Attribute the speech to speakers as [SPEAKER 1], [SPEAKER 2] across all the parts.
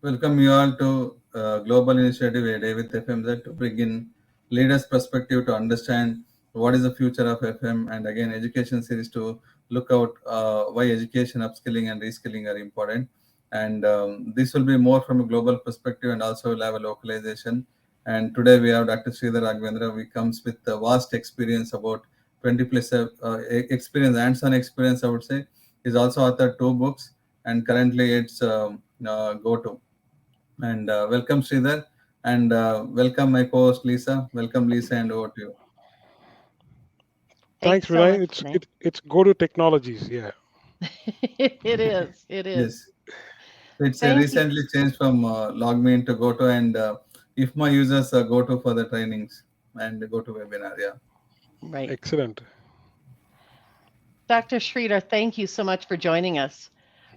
[SPEAKER 1] Welcome you all to Global Initiative A Day with FMZ to bring in leaders' perspective to understand what is the future of FM, and again education series to look out why education, upskilling and reskilling are important. And this will be more from a global perspective and also will have a localization. And today we have Dr. Sridhar Raghavendra. He comes with a vast experience, about 20 plus experience, hands-on experience, I would say. He's also authored two books, and currently it's GoTo. And welcome, Sridhar. And welcome, my co host, Lisa. Welcome, Lisa, and over to you.
[SPEAKER 2] Thanks,
[SPEAKER 3] Thanks so
[SPEAKER 2] Vinay.
[SPEAKER 3] much,
[SPEAKER 2] It's
[SPEAKER 3] Vinay.
[SPEAKER 2] it, it's GoTo Technologies. Yeah,
[SPEAKER 3] It is. It is.
[SPEAKER 1] Yes. It's
[SPEAKER 3] Thank you.
[SPEAKER 1] recently changed from LogMeIn to GoTo, and IFMA users GoTo for the trainings and GoTo webinar. Yeah.
[SPEAKER 3] Right.
[SPEAKER 2] excellent.
[SPEAKER 3] Dr. Sridhar, thank you so much for joining us.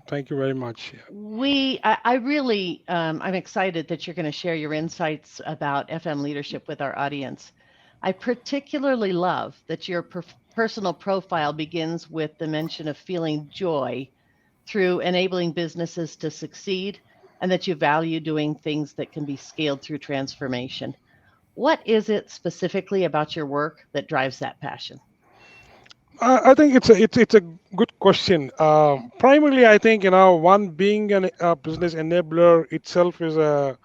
[SPEAKER 2] Thank you very much. Yeah.
[SPEAKER 3] I really, I'm excited that you're going to share your insights about FM leadership with our audience. I particularly love that your personal profile begins with the mention of feeling joy through enabling businesses to succeed and that you value doing things that can be scaled through transformation. What is it specifically about your work that drives that passion?
[SPEAKER 2] I think it's a good question. Primarily, I think one being a business enabler itself is a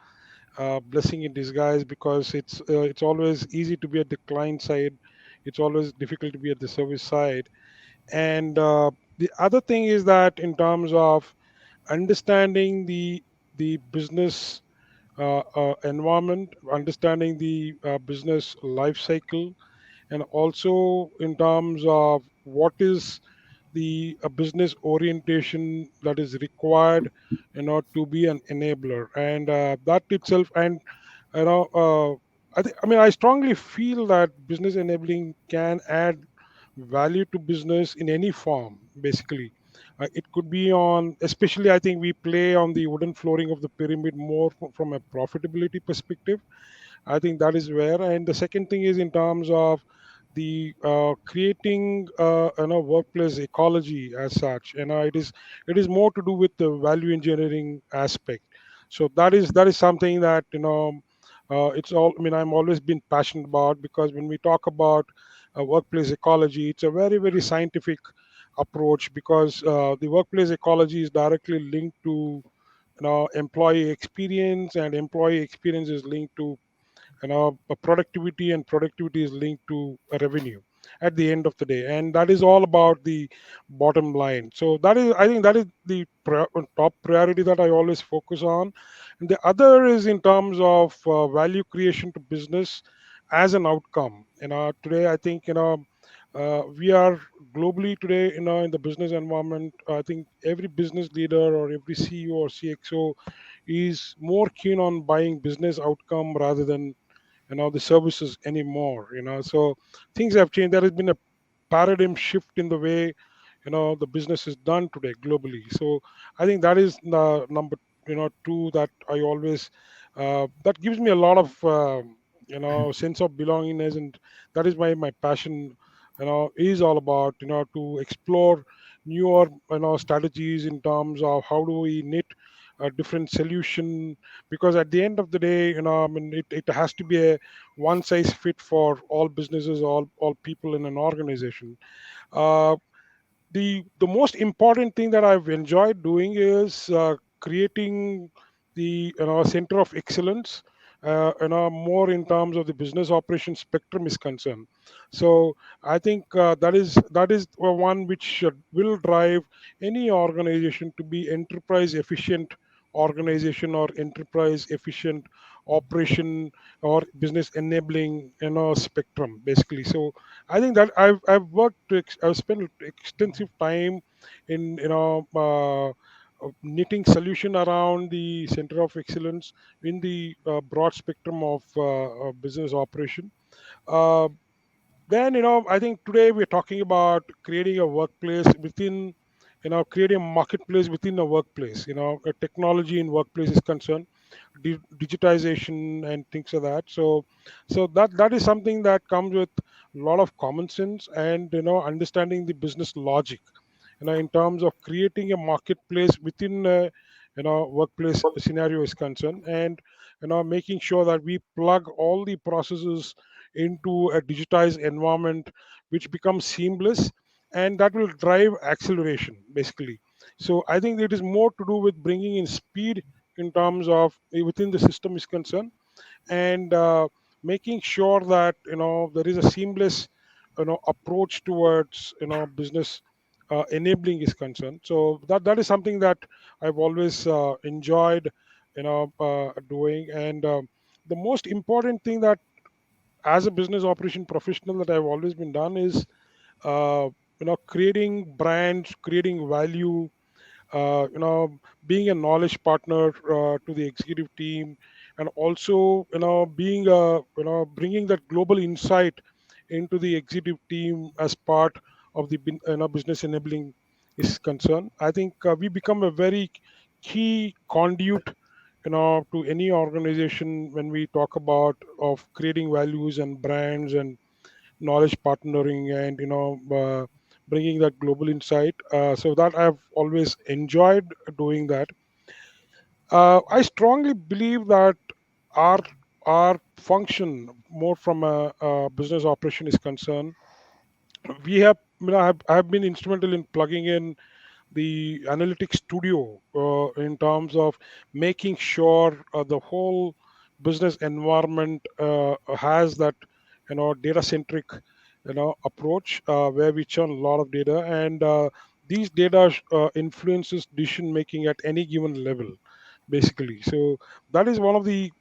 [SPEAKER 2] blessing in disguise because it's always easy to be at the client side. It's always difficult to be at the service side. And the other thing is that in terms of understanding the business environment, understanding the business life cycle, and also in terms of what is the business orientation that is required to be an enabler, and that itself, and you know I strongly feel that business enabling can add value to business in any form, basically. It could be on, especially I think we play on the wooden flooring of the pyramid more from a profitability perspective. I think that is where. And the second thing is in terms of the creating workplace ecology as such. It is more to do with the value engineering aspect. So that is something that it's all. I mean, I'm always been passionate about, because when we talk about workplace ecology, it's a very very scientific approach, because the workplace ecology is directly linked to employee experience, and employee experience is linked to productivity, and productivity is linked to a revenue at the end of the day, and that is all about the bottom line. So that is, I think, that is the top priority that I always focus on. And the other is in terms of value creation to business as an outcome. Today I think we are globally today, in the business environment. I think every business leader or every CEO or CXO is more keen on buying business outcome rather than the services anymore. So things have changed. There has been a paradigm shift in the way the business is done today globally. So I think that is the number two that I always that gives me a lot of sense of belongingness, and that is why my passion is all about to explore newer strategies in terms of how do we knit a different solution. Because at the end of the day, I mean, it has to be a one size fit for all businesses, all people in an organization. uh, the most important thing that I've enjoyed doing is creating the center of excellence. More in terms of the business operation spectrum is concerned. So I think that is one which will drive any organization to be enterprise efficient organization, or enterprise efficient operation, or business enabling spectrum, basically. So I think that I've worked I've spent extensive time in knitting solution around the center of excellence in the broad spectrum of business operation. Uh, then I think today we're talking about creating a workplace within, creating a marketplace within a workplace. A technology in workplace is concerned, digitization and things like that. So that is something that comes with a lot of common sense, and understanding the business logic, in terms of creating a marketplace within workplace scenario is concerned, and making sure that we plug all the processes into a digitized environment which becomes seamless, and that will drive acceleration basically. So I think it is more to do with bringing in speed in terms of within the system is concerned, and making sure that there is a seamless approach towards business enabling is concerned. So that is something that I've always enjoyed doing. And the most important thing that as a business operation professional that I've always been done is uh, creating brands, creating value, being a knowledge partner to the executive team, and also being a bringing that global insight into the executive team as part of the business enabling is concerned. I think we become a very key conduit to any organization when we talk about of creating values and brands and knowledge partnering, and bringing that global insight. So that I've always enjoyed doing that. I strongly believe that our our function, more from a business operation is concerned, we have I've been instrumental in plugging in the analytics studio in terms of making sure the whole business environment has that data centric approach where we churn a lot of data, and these data influences decision making at any given level basically. So that is one of the,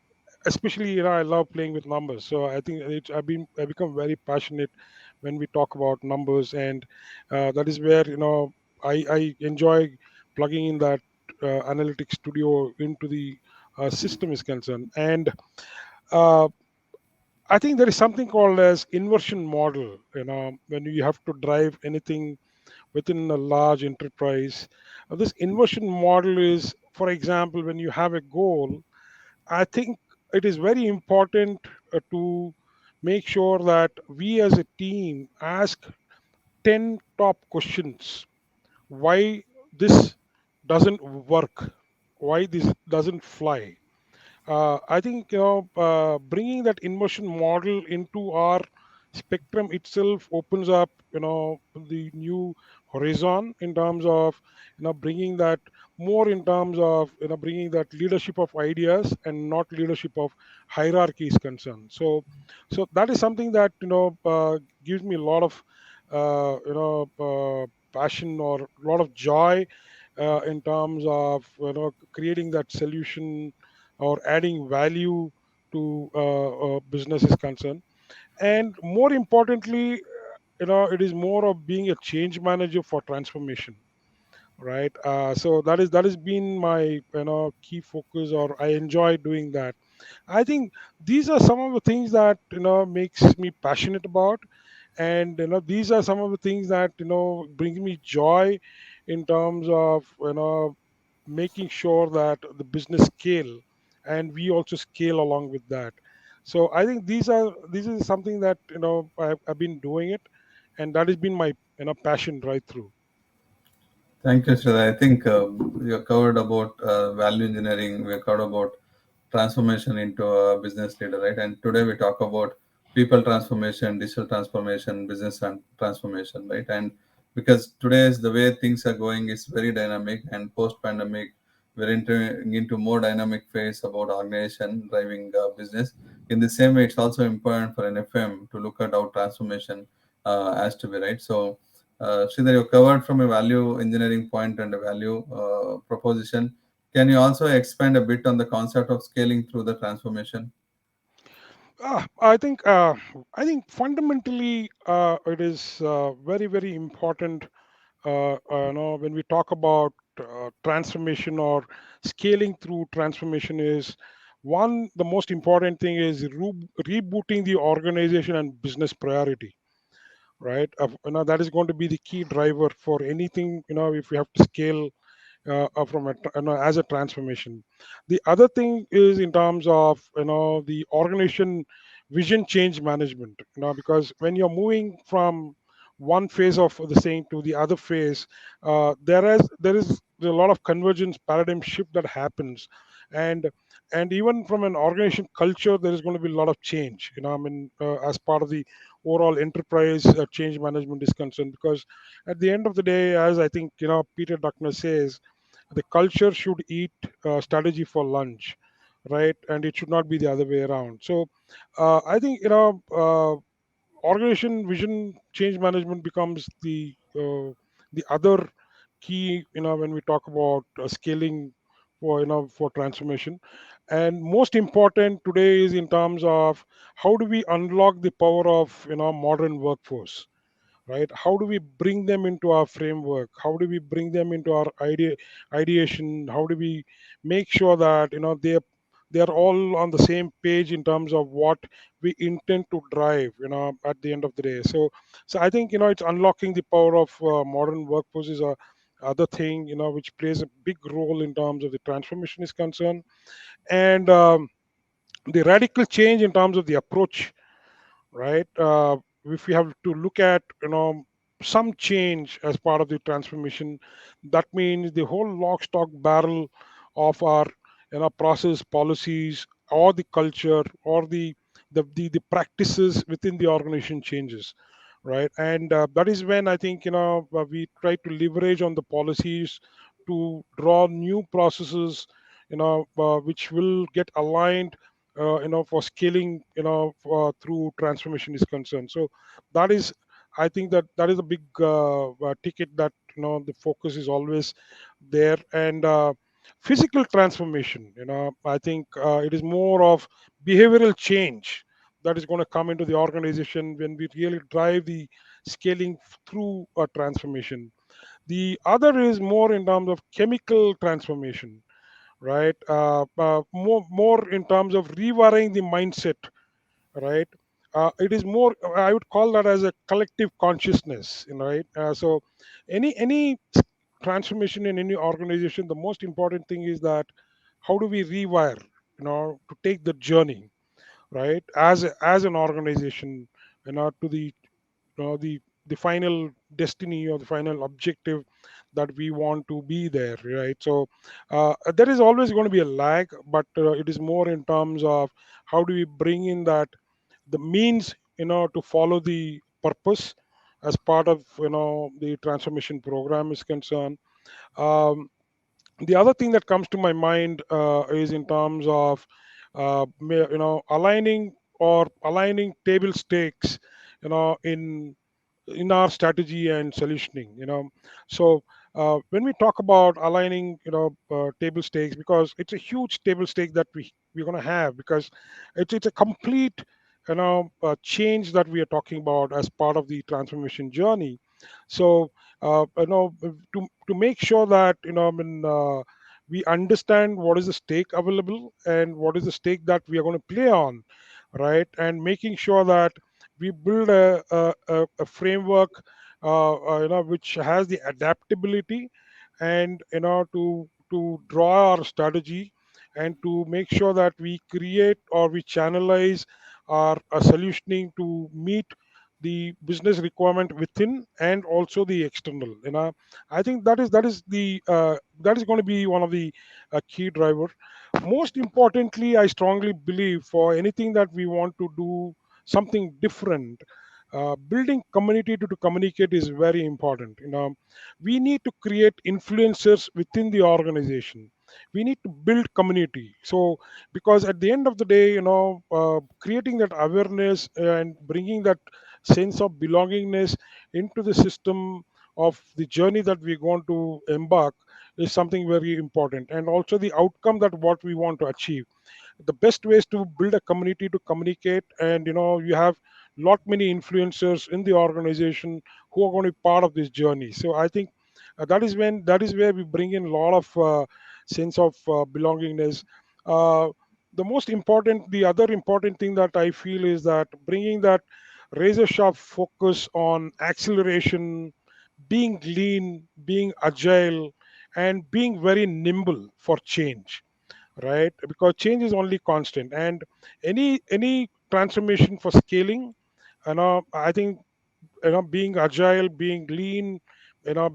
[SPEAKER 2] especially I love playing with numbers, so I think I become very passionate when we talk about numbers, and that is where I enjoy plugging in that analytics studio into the system is concerned. And uh, I think there is something called as inversion model, when you have to drive anything within a large enterprise. This inversion model is, for example, when you have a goal, I think it is very important to make sure that we as a team ask 10 top questions. Why this doesn't work? Why this doesn't fly? I think bringing that immersion model into our spectrum itself opens up the new horizon in terms of bringing that more in terms of bringing that leadership of ideas and not leadership of hierarchy is concerned. So that is something that gives me a lot of passion or a lot of joy in terms of creating that solution or adding value to business is concerned. And more importantly, it is more of being a change manager for transformation, right? So that has been my key focus, or I enjoy doing that. I think these are some of the things that makes me passionate about, and these are some of the things that bring me joy in terms of making sure that the business scale and we also scale along with that. So I think these is something that I've been doing it, and that has been my passion right through.
[SPEAKER 1] Thank you, Sridhar. I think we have covered about value engineering. We have covered about transformation into a business leader, right? And today we talk about people transformation, digital transformation, business and transformation, right? And because today's the way things are going is very dynamic, and post-pandemic we're entering into more dynamic phase about organization driving business. In the same way, it's also important for an FM to look at how transformation has to be, right? So Sridhar, you covered from a value engineering point and a value proposition. Can you also expand a bit on the concept of scaling through the transformation?
[SPEAKER 2] Ah, I think fundamentally it is very important. When we talk about transformation or scaling through transformation, is one, the most important thing is rebooting the organization and business priority, right? That is going to be the key driver for anything. If we have to scale from as a transformation. The other thing is in terms of the organization vision change management. Because when you're moving from one phase of the same to the other phase, there is there's a lot of convergence paradigm shift that happens, and even from an organization culture, there is going to be a lot of change. I mean, as part of the overall enterprise change management is concerned, because at the end of the day, as I think Peter Duckner says, the culture should eat strategy for lunch, right? And it should not be the other way around. So I think organization vision change management becomes the other key when we talk about scaling for for transformation. And most important today is in terms of how do we unlock the power of modern workforce, right? How do we bring them into our framework? How do we bring them into our ideation? How do we make sure that they are all on the same page in terms of what we intend to drive at the end of the day. So I think it's unlocking the power of modern workforce is a other thing which plays a big role in terms of the transformation is concerned. And the radical change in terms of the approach, right? If we have to look at some change as part of the transformation, that means the whole lock, stock, barrel of our process, policies, or the culture, or the practices within the organization changes, right? And that is when I think we try to leverage on the policies to draw new processes, which will get aligned for scaling through transformation is concerned. So that is, I think that is a big ticket that the focus is always there. And physical transformation, I think it is more of behavioral change that is going to come into the organization when we really drive the scaling through a transformation. The other is more in terms of chemical transformation, right? More in terms of rewiring the mindset, right? It is more, I would call that as a collective consciousness, right? So any transformation in any organization, the most important thing is that how do we rewire, to take the journey, right? As an organization, to the final destiny or the final objective that we want to be there, right? So there is always going to be a lag, but it is more in terms of how do we bring in that the means to follow the purpose as part of the transformation program is concerned. um, the other thing that comes to my mind is in terms of aligning table stakes in our strategy and solutioning. So when we talk about aligning table stakes, because it's a huge table stake that we're going to have, because it's a complete change that we are talking about as part of the transformation journey. So to make sure that we understand what is the stake available and what is the stake that we are going to play on, right? And making sure that we build a framework which has the adaptability, and to draw our strategy, and to make sure that we create or we channelize our solutioning to meet the business requirement within and also the external. I think that is going to be one of the key driver. Most importantly, I strongly believe for anything that we want to do something different, building community to communicate is very important. We need to create influencers within the organization. We need to build community. So because at the end of the day, creating that awareness and bringing that sense of belongingness into the system of the journey that we're going to embark is something very important, and also the outcome that what we want to achieve. The best ways to build a community to communicate, and you have lot many influencers in the organization who are going to be part of this journey. So I think that is where we bring in a lot of sense of belongingness. uh, the other important thing that I feel is that bringing that razor sharp focus on acceleration, being lean, being agile, and being very nimble for change, right? Because change is only constant, and any transformation for scaling, I think being agile, being lean,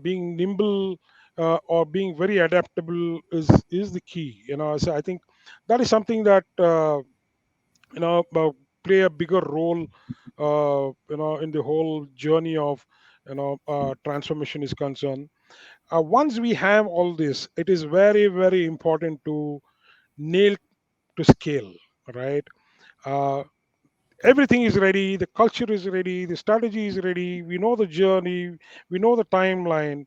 [SPEAKER 2] being nimble, or being very adaptable is the key. So I think that is something that play a bigger role in the whole journey of transformation is concerned. Once we have all this, it is very very important to nail to scale, right? uh, Everything is ready, the culture is ready, the strategy is ready, we know the journey, we know the timeline,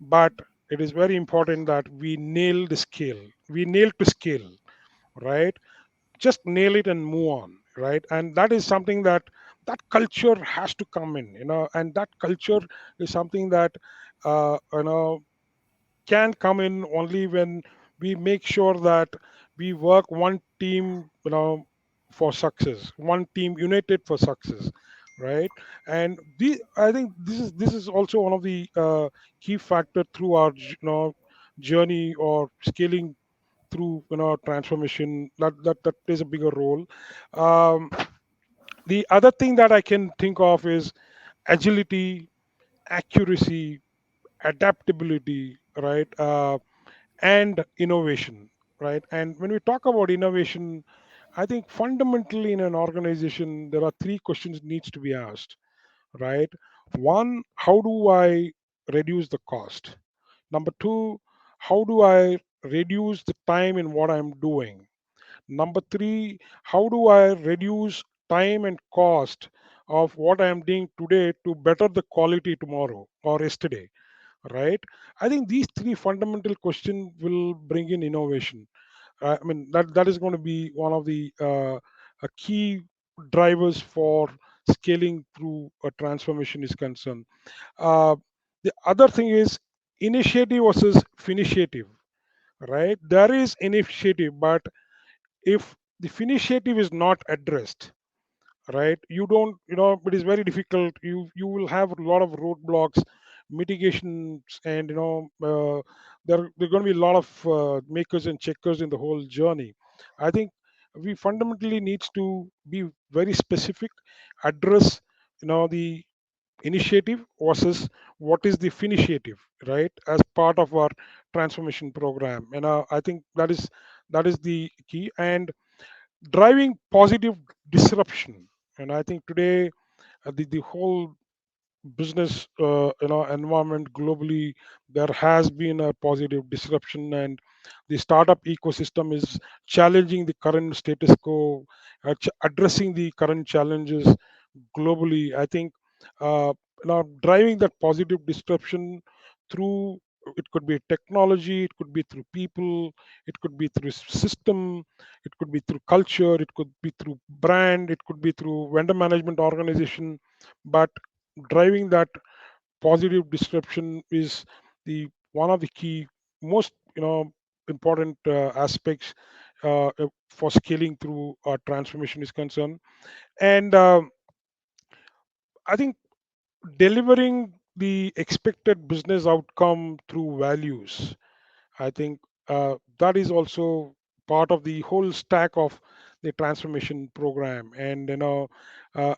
[SPEAKER 2] but it is very important that we nail the scale, we nail to scale, right? Just nail it and move on, right? And that is something that culture has to come in, and that culture is something that can come in only when we make sure that we work one team, for success, one team united for success, right? And I think this is also one of the key factor through our journey or scaling through transformation, that plays a bigger role. um, the other thing that I can think of is agility, accuracy, adaptability, right? And innovation, right? And when we talk about innovation, I think fundamentally in an organization there are three questions needs to be asked, right? One, how do I reduce the cost? Number two, how do I reduce the time in what I'm doing? Number three, how do I reduce time and cost of what I am doing today to better the quality tomorrow or yesterday, right? I think these three fundamental questions will bring in innovation. I mean, that is going to be one of the key drivers for scaling through a transformation is concerned. Uh, the other thing is initiative versus finitiative, right? There is initiative, but if the initiative is not addressed, right, you don't, it is very difficult. You will have a lot of roadblocks, mitigations, and there are going to be a lot of makers and checkers in the whole journey. I think we fundamentally needs to be very specific, address the initiative versus what is the initiative, right, as part of our transformation program. I think that is the key, and driving positive disruption. And I think today the whole business environment globally, there has been a positive disruption, and the startup ecosystem is challenging the current status quo, addressing the current challenges globally. I think uh, driving that positive disruption through, it could be technology, it could be through people, it could be through system, it could be through culture, it could be through brand, it could be through vendor management organization. But driving that positive disruption is the one of the key most important aspects for scaling through transformation is concerned. And I think delivering the expected business outcome through values, I think that is also part of the whole stack of the transformation program. And uh,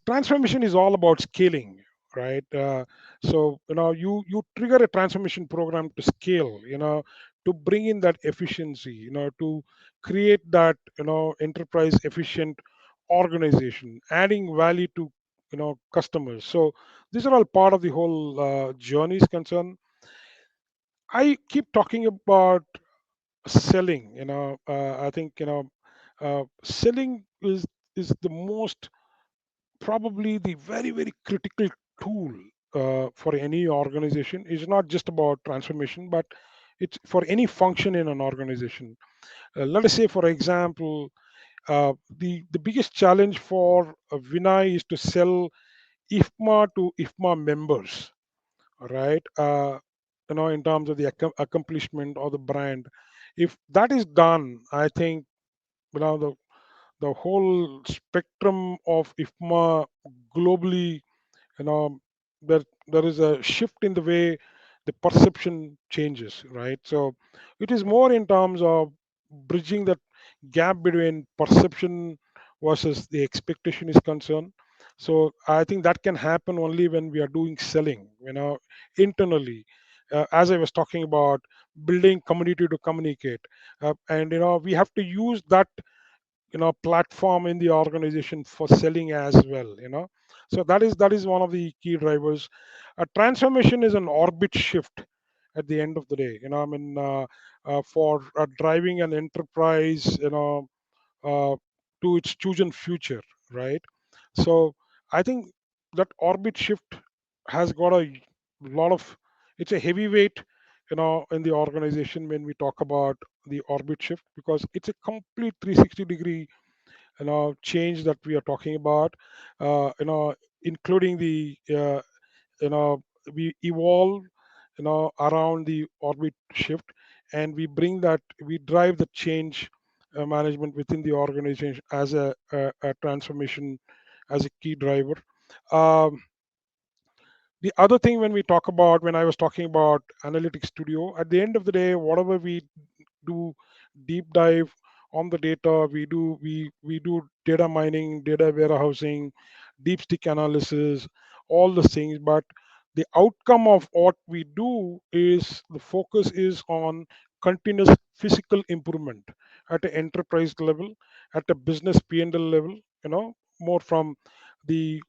[SPEAKER 2] transformation is all about scaling, right? So you trigger a transformation program to scale, to bring in that efficiency, to create that enterprise efficient organization, adding value to customers. So these are all part of the whole journey is concerned. I keep talking about selling. I think selling is the most, probably the very very critical tool for any organization. It's not just about transformation, but it's for any function in an organization. Let us say, for example, the biggest challenge for Vinay is to sell IFMA to IFMA members, right? In terms of the accomplishment or the brand. If that is done, I think the whole spectrum of IFMA globally, you know, there is a shift in the way the perception changes, right? So it is more in terms of bridging that gap between perception versus the expectation is concerned. So I think that can happen only when we are doing selling, internally. as I was talking about, building community to communicate, and we have to use that platform in the organization for selling as well. So that is one of the key drivers. A transformation is an orbit shift at the end of the day. For driving an enterprise uh, to its chosen future, right? So I think that orbit shift has got a lot of, it's a heavyweight in the organization when we talk about the orbit shift, because it's a complete 360-degree change that we are talking about, including the you know we evolve around the orbit shift, and we drive the change management within the organization as a transformation, as a key driver. um, the other thing, when I was talking about analytics studio, at the end of the day, whatever we do deep dive on the data, we do data mining, data warehousing, deep stick analysis, all the things. But the outcome of what we do is the focus is on continuous physical improvement at an enterprise level, at a business P&L level, more from the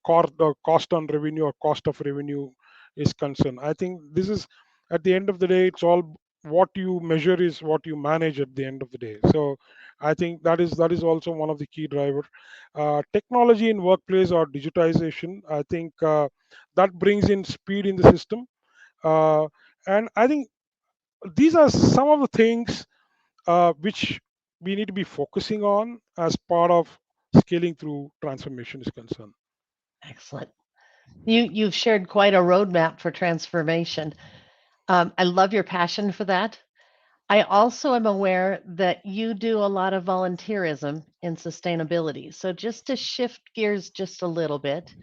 [SPEAKER 2] cost on revenue or cost of revenue is concerned. I think this is, at the end of the day, it's all what you measure is what you manage at the end of the day. So I think that is also one of the key driver. Technology in workplace or digitization, I think that brings in speed in the system. uh, and I think these are some of the things which we need to be focusing on as part of scaling through transformation is concerned.
[SPEAKER 3] Excellent. You've shared quite a roadmap for transformation. I love your passion for that. I also am aware that you do a lot of volunteerism in sustainability. So just to shift gears just a little bit,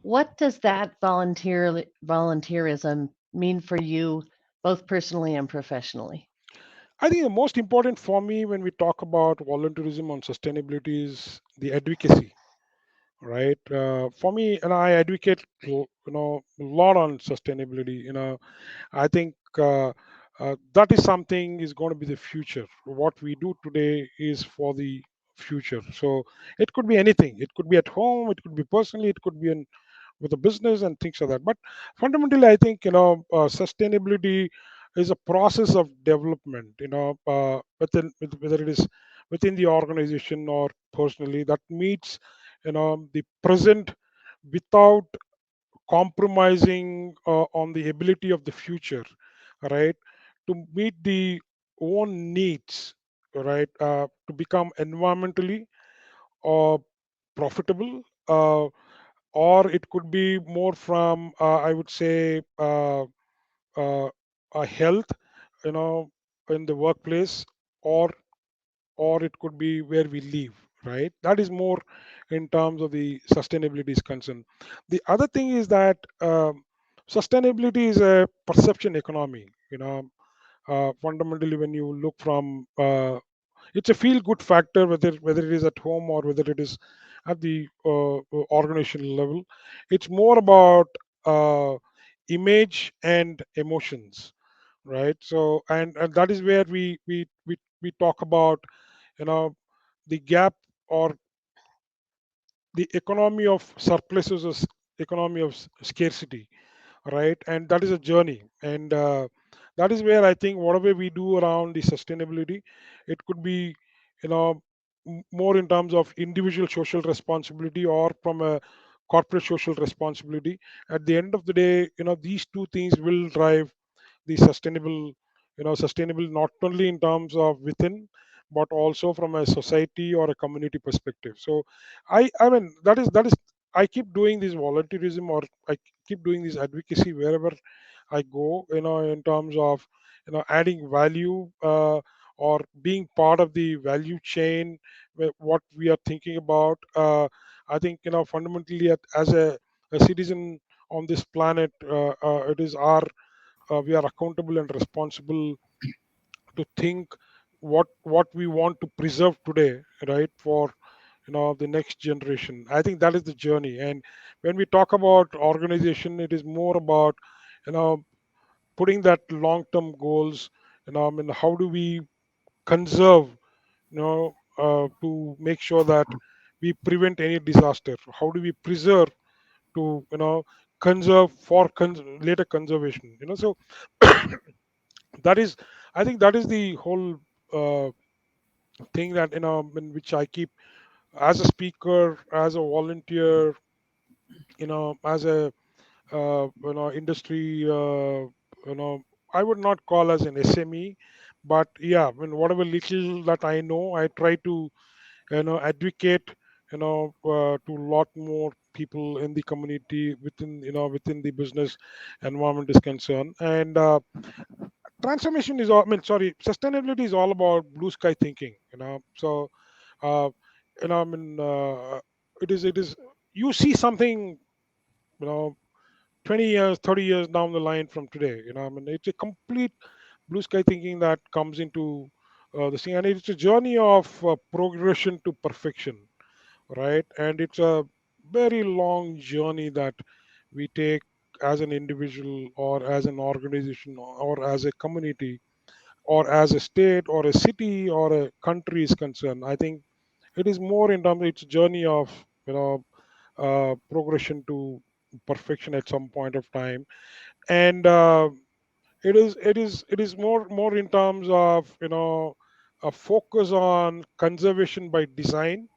[SPEAKER 3] what does that volunteerism mean for you, both personally and professionally?
[SPEAKER 2] I think the most important for me when we talk about volunteerism on sustainability is the advocacy, right? For me, and I advocate, a lot on sustainability. I think that is something is going to be the future. What we do today is for the future. So it could be anything. It could be at home. It could be personally. It could be in with a business and things like that. But fundamentally, I think sustainability is a process of development. Whether it is within the organization or personally, that meets the present without compromising on the ability of the future, right? To meet the own needs, right? To become environmentally uh, profitable, or it could be more from, I would say, uh, a health, you know, in the workplace, or it could be where we live, right? That is more in terms of the sustainability is concerned. The other thing is that sustainability is a perception economy. Fundamentally, when you look from, it's a feel good factor, whether it is at home or whether it is at the organizational level. It's more about uh, image and emotions, right? So, and that is where we talk about, you know the gap, or the economy of surpluses is economy of scarcity, right? And that is a journey, and that is where I think whatever we do around the sustainability, it could be, you know more in terms of individual social responsibility or from a corporate social responsibility. At the end of the day, these two things will drive the sustainable not only in terms of within, but also from a society or a community perspective. So I mean, that is I keep doing this volunteerism, or I keep doing this advocacy wherever I go, in terms of adding value, or being part of the value chain, what we are thinking about. I think, fundamentally, as a citizen on this planet, it is our we are accountable and responsible to think what we want to preserve today, right, for the next generation. I think that is the journey. And when we talk about organization, it is more about, you know putting that long-term goals. I mean, how do we conserve, to make sure that we prevent any disaster? How do we preserve to, conserve for later conservation? So that is, I think that is the whole uh, thing that, in which I keep as a speaker, as a volunteer, as a industry, you know I would not call as an SME, but yeah, I mean, whatever little that I know, I try to advocate, to a lot more people in the community, within the business environment is concerned. And transformation is all, I mean, sorry, sustainability is all about blue sky thinking. So uh, I mean, it is you see something, you know 20 years, 30 years down the line from today. I mean, it's a complete blue sky thinking that comes into this thing, and it's a journey of progression to perfection, right? And it's a very long journey that we take as an individual, or as an organization, or as a community, or as a state, or a city, or a country is concerned. I think it is more in terms of its journey of, progression to perfection at some point of time. And it is more in terms of, a focus on conservation by design,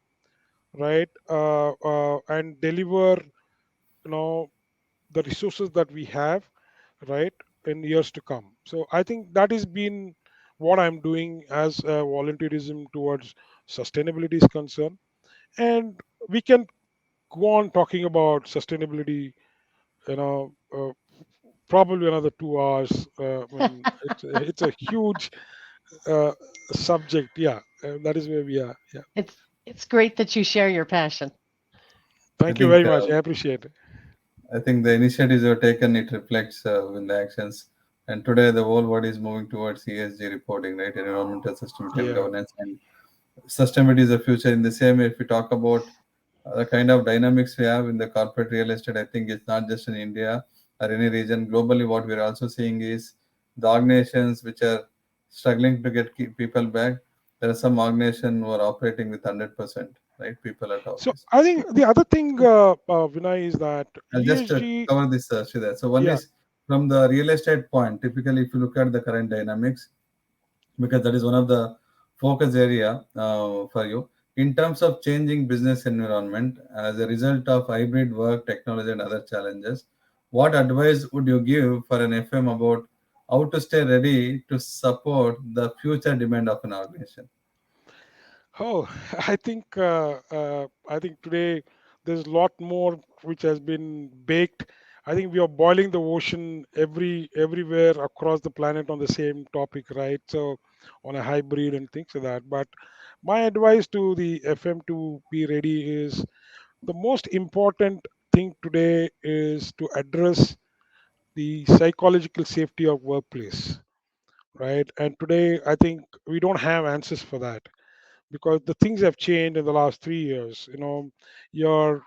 [SPEAKER 2] right? And deliver, you know the resources that we have, right, in years to come. So I think that has been what I'm doing as volunteerism towards sustainability is concerned. And we can go on talking about sustainability, you know uh, probably another 2 hours. When it's a huge uh, subject. Yeah, that is where we are. Yeah.
[SPEAKER 3] It's great that you share your passion.
[SPEAKER 1] I
[SPEAKER 2] Thank you
[SPEAKER 1] think
[SPEAKER 2] very much. I appreciate it.
[SPEAKER 1] I think the initiatives you have taken, it reflects in the actions. And today, the whole world is moving towards ESG reporting, right? Environmental, sustainability, and
[SPEAKER 2] Yeah.
[SPEAKER 1] governance. And sustainability is the future. In the same way, if we talk about the kind of dynamics we have in the corporate real estate, I think it's not just in India or any region. Globally, what we're also seeing is the organizations which are struggling to get people back. There are some organizations who are operating with 100%, right? People at
[SPEAKER 2] So
[SPEAKER 1] office.
[SPEAKER 2] I think the other thing, Vinay, is that
[SPEAKER 1] I'll just
[SPEAKER 2] ESG.
[SPEAKER 1] cover this, Sridhar. So one
[SPEAKER 2] Yeah.
[SPEAKER 1] is from the real estate point. Typically, if you look at the current dynamics, because that is one of the focus area for you in terms of changing business environment as a result of hybrid work, technology, and other challenges. What advice would you give for an FM about how to stay ready to support the future demand of an organization?
[SPEAKER 2] Oh, I think today there's a lot more which has been baked. I think we are boiling the ocean everywhere across the planet on the same topic, right? So on a hybrid and things like that. But my advice to the FM to be ready is, the most important thing today is to address the psychological safety of workplace, right? And today I think we don't have answers for that, because the things have changed in the last 3 years. Your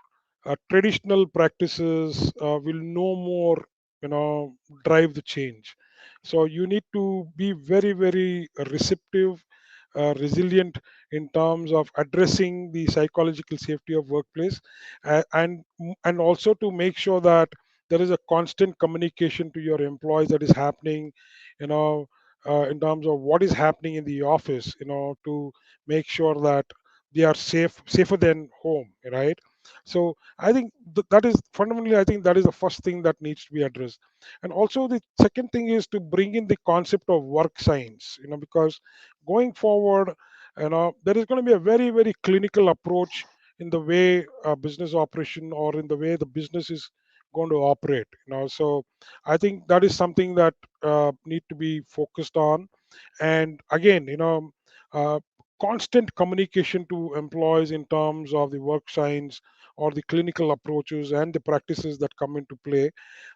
[SPEAKER 2] traditional practices will no more, you know, drive the change. So you need to be very, very receptive, resilient in terms of addressing the psychological safety of workplace, and also to make sure that there is a constant communication to your employees that is happening, you know, in terms of what is happening in the office, to make sure that they are safer than home, right? So I think that is fundamentally, I think that is the first thing that needs to be addressed. And also the second thing is to bring in the concept of work science, because going forward, there is going to be a very, very clinical approach in the way business operation, or in the way the business is going to operate. So I think that is something that need to be focused on. And again, uh, constant communication to employees in terms of the work science, or the clinical approaches and the practices that come into play,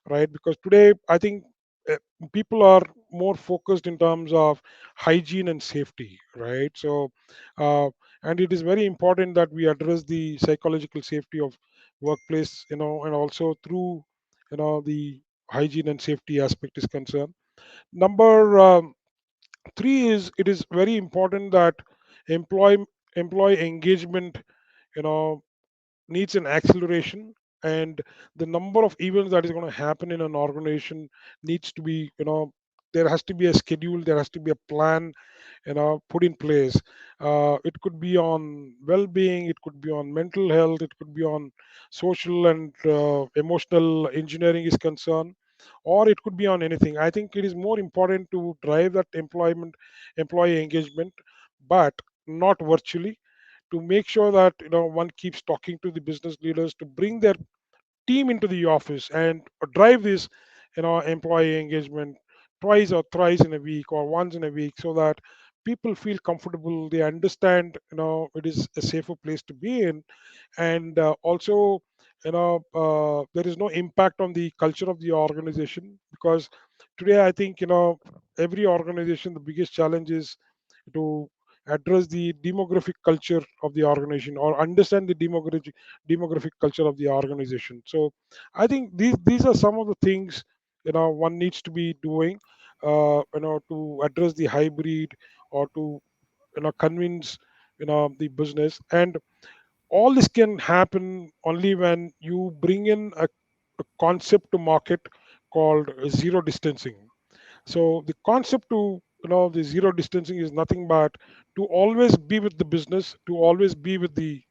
[SPEAKER 2] right? Because today I think uh, people are more focused in terms of hygiene and safety, right? So uh, and it is very important that we address the psychological safety of workplace, and also through, the hygiene and safety aspect is concerned. Number three is, it is very important that employee employee engagement, you know, needs an acceleration, and the number of events that is going to happen in an organization needs to be, there has to be a schedule, there has to be a plan, put in place. It could be on well-being, it could be on mental health, it could be on social and emotional engineering is concerned, or it could be on anything. I think it is more important to drive that employee engagement, but not virtually, to make sure that one keeps talking to the business leaders to bring their team into the office and drive this employee engagement twice or thrice in a week or once in a week, so that people feel comfortable, they understand it is a safer place to be in. And also, there is no impact on the culture of the organization, because today I think every organization, the biggest challenge is to address the demographic culture of the organization, or understand the demographic culture of the organization. So I think these are some of the things one needs to be doing, to address the hybrid, or to convince the business. And all this can happen only when you bring in a concept to market called zero distancing. So the concept to the zero distancing is nothing but to always be with the business, to always be with the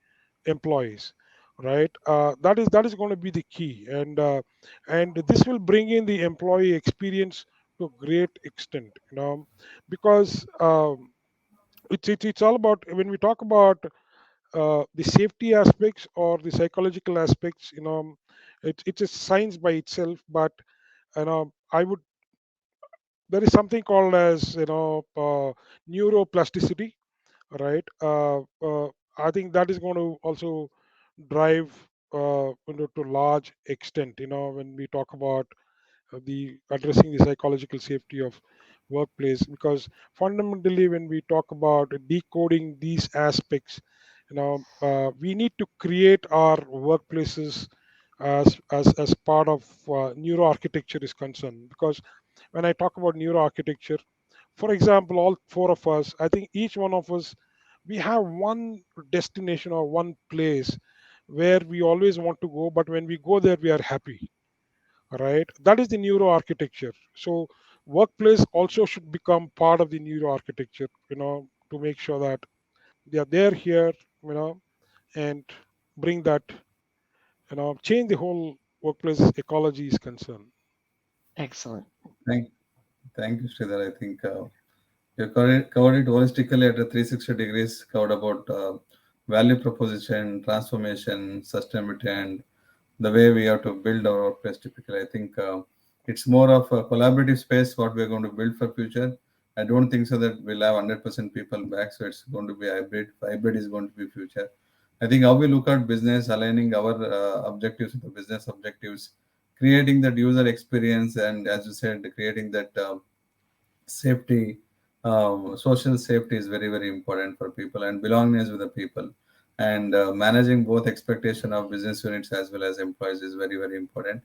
[SPEAKER 2] employees, right? That is going to be the key, and this will bring in the employee experience to a great extent, because it's all about, when we talk about the safety aspects or the psychological aspects, it's a science by itself. But I would, there is something called as neuroplasticity, right? I think that is going to also drive to large extent, when we talk about the addressing the psychological safety of workplace. Because fundamentally, when we talk about decoding these aspects, we need to create our workplaces as part of neuro architecture is concerned. Because when I talk about neuro architecture, for example, all four of us, I think each one of us, we have one destination or one place where we always want to go, but when we go there, we are happy, right? That is the neuro architecture. So workplace also should become part of the neuro architecture, to make sure that they are there here, and bring that, change the whole workplace ecology is concerned.
[SPEAKER 3] Excellent.
[SPEAKER 1] Thank, thank you, Sridhar. I think you covered it holistically at a 360 degrees, covered about value proposition, transformation, sustainability, and the way we have to build our workplace typically. I think it's more of a collaborative space what we're going to build for future. I don't think so that we'll have 100% people back, so it's going to be hybrid. Hybrid is going to be future. I think how we look at business, aligning our objectives with the business objectives, creating that user experience, and as you said, creating that safety, social safety is very very important for people, and belongingness with the people, and managing both expectation of business units as well as employees is very very important.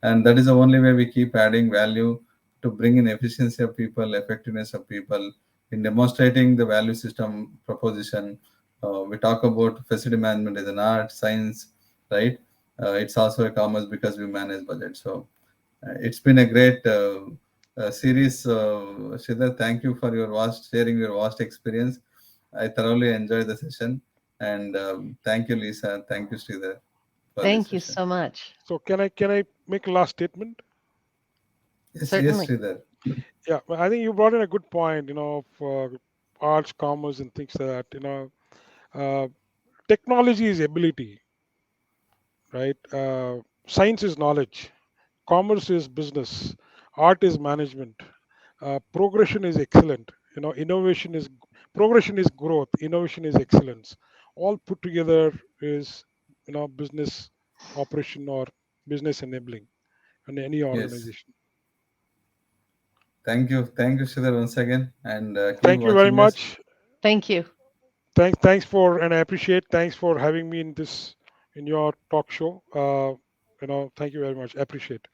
[SPEAKER 1] And that is the only way we keep adding value to bring in efficiency of people, effectiveness of people, in demonstrating the value system proposition. We talk about facility management as an art science, right? It's also a commerce because we manage budget. So it's been a great series. Shridhar, thank you for your vast sharing your vast experience. I thoroughly enjoyed the session, and thank you, Lisa. Thank you, Sridhar, for this
[SPEAKER 3] Thank you
[SPEAKER 1] session.
[SPEAKER 3] so much.
[SPEAKER 2] So can I make a last statement?
[SPEAKER 1] Yes, yes,
[SPEAKER 3] Certainly.
[SPEAKER 1] Sridhar.
[SPEAKER 2] Yeah, well, I think you brought in a good point, for arts, commerce, and things like that. Uh, Technology is ability, right? Science is knowledge, commerce is business, art is management, progression is excellent. Innovation is progression is growth, innovation is excellence. All put together is business operation or business enabling in any
[SPEAKER 1] Yes.
[SPEAKER 2] organization.
[SPEAKER 1] Thank you, Sridhar, once again, and keep
[SPEAKER 2] Thank you very
[SPEAKER 1] watching us.
[SPEAKER 2] much.
[SPEAKER 3] Thank you.
[SPEAKER 2] Thanks for, and I appreciate, thanks for having me in your talk show. Thank you very much. I appreciate.